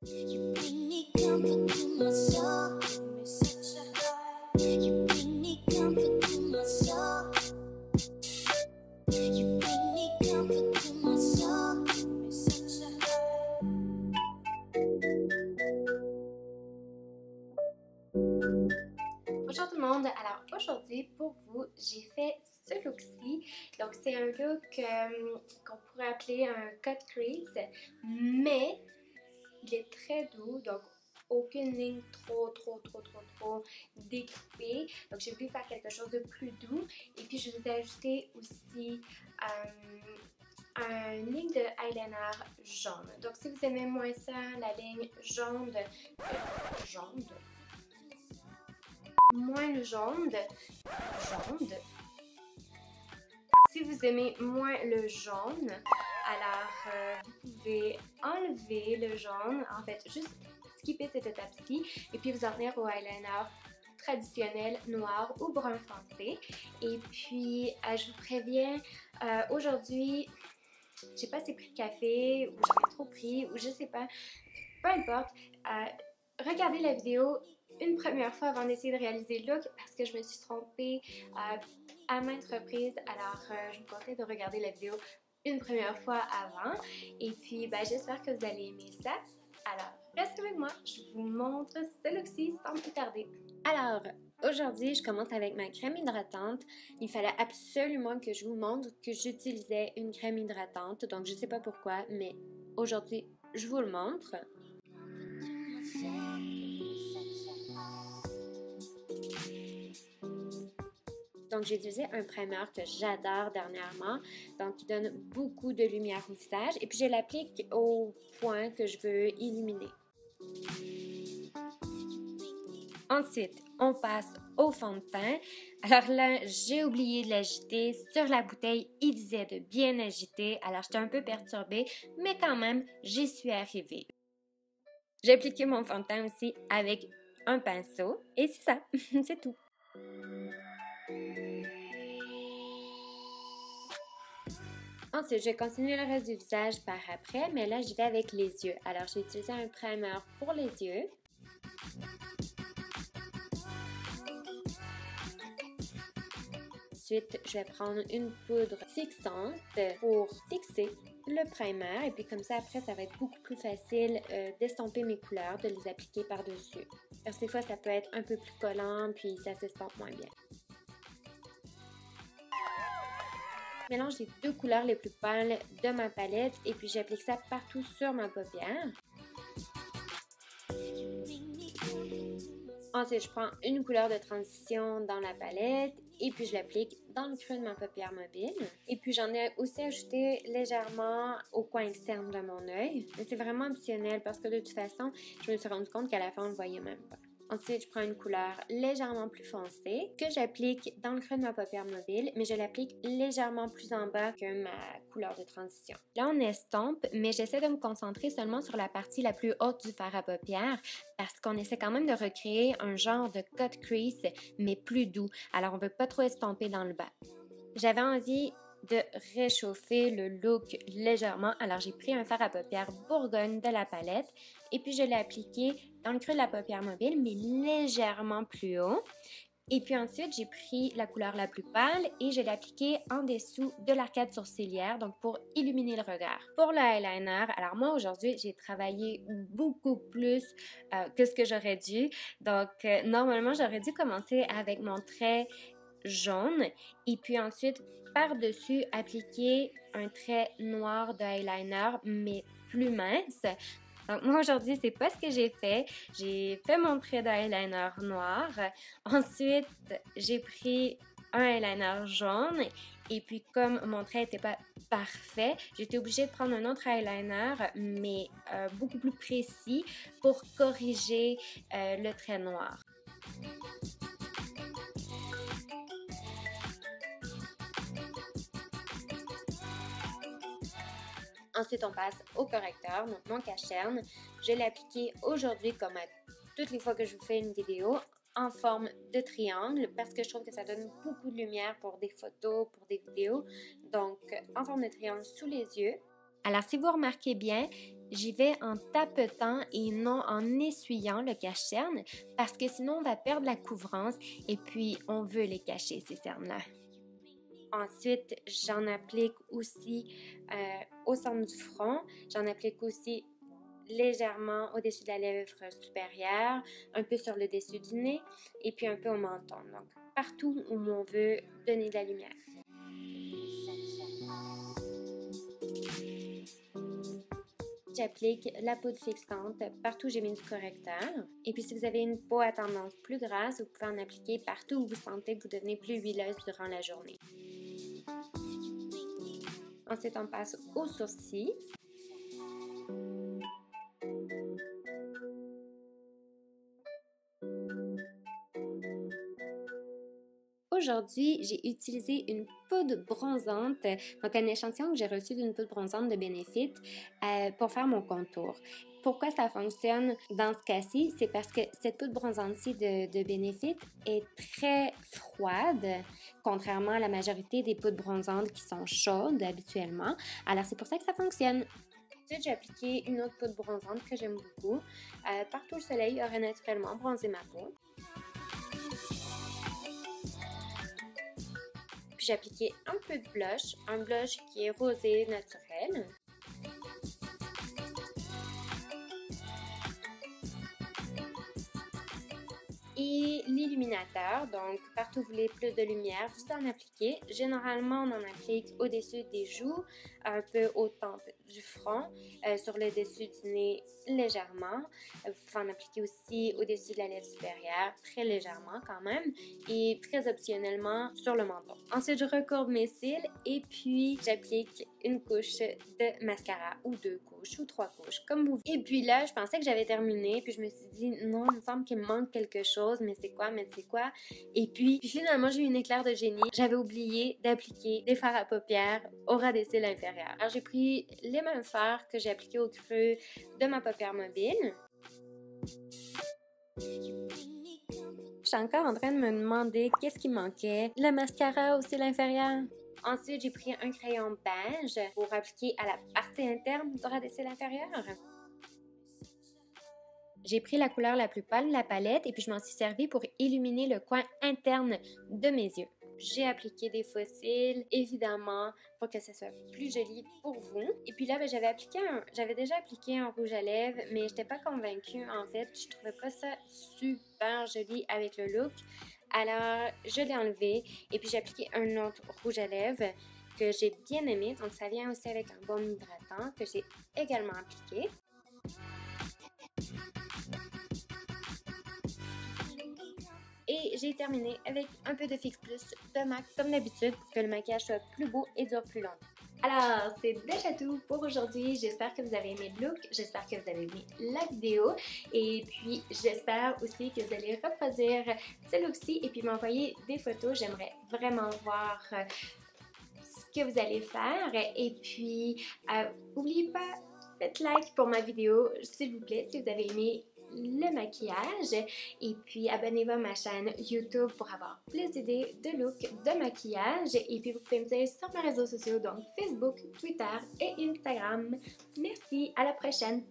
You bring me comfort to my soul. Give me such a high. You bring me comfort to my soul. You bring me comfort to my soul. Give me such a high. Bonjour tout le monde, alors aujourd'hui pour vous j'ai fait ce look-ci, donc c'est un look qu'on pourrait appeler un cut crease, mais il est très doux, donc aucune ligne trop découpée, donc j'ai voulu faire quelque chose de plus doux et puis je vous ai ajouté aussi une ligne de eyeliner jaune, donc si vous aimez moins ça, la ligne moins le jaune. Si vous aimez moins le jaune, alors vous pouvez enlever le jaune, en fait juste skipper cette étape-ci et puis vous en venir au eyeliner traditionnel noir ou brun foncé. Et puis je vous préviens, aujourd'hui j'ai pas assez pris de café ou j'en ai trop pris ou je sais pas, peu importe. Regardez la vidéo une première fois avant d'essayer de réaliser le look parce que je me suis trompée à maintes reprises. Alors, je vous conseille de regarder la vidéo une première fois avant. Et puis, j'espère que vous allez aimer ça. Alors, restez avec moi, je vous montre ce look-ci sans plus tarder. Alors, aujourd'hui, je commence avec ma crème hydratante. Il fallait absolument que je vous montre que j'utilisais une crème hydratante. Donc, je sais pas pourquoi, mais aujourd'hui, je vous le montre. Donc, j'ai utilisé un primer que j'adore dernièrement, donc qui donne beaucoup de lumière au visage. Et puis, je l'applique au point que je veux illuminer. Ensuite, on passe au fond de teint. Alors là, j'ai oublié de l'agiter. Sur la bouteille, il disait de bien agiter. Alors, j'étais un peu perturbée, mais quand même, j'y suis arrivée. J'ai appliqué mon fond de teint aussi avec un pinceau. Et c'est ça, c'est tout. Ensuite, je vais continuer le reste du visage par après, mais là, je vais avec les yeux. Alors, j'ai utilisé un primer pour les yeux. Ensuite, je vais prendre une poudre fixante pour fixer le primer. Et puis comme ça, après, ça va être beaucoup plus facile d'estomper mes couleurs, de les appliquer par-dessus. Parce que des fois, ça peut être un peu plus collant, puis ça s'estompe moins bien. Je mélange les deux couleurs les plus pâles de ma palette et puis j'applique ça partout sur ma paupière. Ensuite, je prends une couleur de transition dans la palette et puis je l'applique dans le creux de ma paupière mobile. Et puis j'en ai aussi ajouté légèrement au coin externe de mon œil. Mais c'est vraiment optionnel parce que de toute façon, je me suis rendu compte qu'à la fin, on ne le voyait même pas. Ensuite, je prends une couleur légèrement plus foncée que j'applique dans le creux de ma paupière mobile, mais je l'applique légèrement plus en bas que ma couleur de transition. Là, on estompe, mais j'essaie de me concentrer seulement sur la partie la plus haute du fard à paupières parce qu'on essaie quand même de recréer un genre de cut crease, mais plus doux. Alors, on ne veut pas trop estomper dans le bas. J'avais envie de réchauffer le look légèrement. Alors, j'ai pris un fard à paupières Bourgogne de la palette et puis je l'ai appliqué dans le creux de la paupière mobile, mais légèrement plus haut. Et puis ensuite, j'ai pris la couleur la plus pâle et je l'ai appliquée en dessous de l'arcade sourcilière, donc pour illuminer le regard. Pour le eyeliner, alors moi aujourd'hui, j'ai travaillé beaucoup plus que ce que j'aurais dû. Donc, normalement, j'aurais dû commencer avec mon trait jaune et puis ensuite par-dessus appliquer un trait noir de eyeliner mais plus mince. Donc moi aujourd'hui c'est pas ce que j'ai fait. J'ai fait mon trait d'eyeliner noir. Ensuite j'ai pris un eyeliner jaune et puis comme mon trait n'était pas parfait, j'étais obligée de prendre un autre eyeliner mais beaucoup plus précis pour corriger le trait noir. Ensuite, on passe au correcteur, donc mon cache-cerne. Je l'ai appliqué aujourd'hui comme à toutes les fois que je vous fais une vidéo en forme de triangle parce que je trouve que ça donne beaucoup de lumière pour des photos, pour des vidéos. Donc, en forme de triangle sous les yeux. Alors, si vous remarquez bien, j'y vais en tapotant et non en essuyant le cache-cerne parce que sinon, on va perdre la couvrance et puis on veut les cacher, ces cernes-là. Ensuite, j'en applique aussi au centre du front. J'en applique aussi légèrement au-dessus de la lèvre supérieure, un peu sur le dessus du nez et puis un peu au menton. Donc, partout où on veut donner de la lumière. J'applique la poudre fixante partout où j'ai mis du correcteur. Et puis, si vous avez une peau à tendance plus grasse, vous pouvez en appliquer partout où vous sentez que vous devenez plus huileuse durant la journée. Ensuite, on passe aux sourcils. Aujourd'hui, j'ai utilisé une poudre bronzante, donc un échantillon que j'ai reçu d'une poudre bronzante de Benefit pour faire mon contour. Pourquoi ça fonctionne dans ce cas-ci? C'est parce que cette poudre bronzante-ci de Benefit est très froide, contrairement à la majorité des poudres bronzantes qui sont chaudes habituellement. Alors, c'est pour ça que ça fonctionne. Ensuite, j'ai appliqué une autre poudre bronzante que j'aime beaucoup. Partout le soleil aurait naturellement bronzé ma peau. Puis j'ai appliqué un peu de blush, un blush qui est rosé naturel. Et l'illuminateur, donc partout où vous voulez plus de lumière, vous en appliquez. Généralement, on en applique au-dessus des joues, un peu au temple du front, sur le dessus du nez légèrement. Vous pouvez en appliquer aussi au-dessus de la lèvre supérieure, très légèrement quand même, et très optionnellement sur le menton. Ensuite, je recourbe mes cils et puis j'applique une couche de mascara ou 2 couches ou 3 couches, comme vous voulez. Et puis là, je pensais que j'avais terminé, puis je me suis dit non, il me semble qu'il me manque quelque chose, mais c'est quoi? Et puis finalement, j'ai eu une éclair de génie. J'avais oublié d'appliquer des fards à paupières au ras des cils inférieurs. Alors, j'ai pris les mêmes fards que j'ai appliqués au creux de ma paupière mobile. Je suis encore en train de me demander qu'est-ce qui manquait. Le mascara au cil inférieur. Ensuite, j'ai pris un crayon beige pour appliquer à la partie interne du ras des cils inférieurs. J'ai pris la couleur la plus pâle de la palette et puis je m'en suis servi pour illuminer le coin interne de mes yeux. J'ai appliqué des faux cils, évidemment, pour que ça soit plus joli pour vous. Et puis là, j'avais déjà appliqué un rouge à lèvres, mais je n'étais pas convaincue, en fait. Je trouvais pas ça super joli avec le look. Alors, je l'ai enlevé et puis j'ai appliqué un autre rouge à lèvres que j'ai bien aimé. Donc, ça vient aussi avec un baume hydratant que j'ai également appliqué. Et j'ai terminé avec un peu de Fix Plus de MAC comme d'habitude pour que le maquillage soit plus beau et dure plus longtemps. Alors, c'est déjà tout pour aujourd'hui. J'espère que vous avez aimé le look, j'espère que vous avez aimé la vidéo et puis j'espère aussi que vous allez reproduire ce look-ci et puis m'envoyer des photos. J'aimerais vraiment voir ce que vous allez faire et puis n'oubliez pas, faites like pour ma vidéo s'il vous plaît si vous avez aimé le maquillage et puis abonnez-vous à ma chaîne YouTube pour avoir plus d'idées de look, de maquillage et puis vous pouvez me suivre sur mes réseaux sociaux donc Facebook, Twitter et Instagram. Merci, à la prochaine.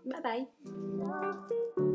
Bye bye!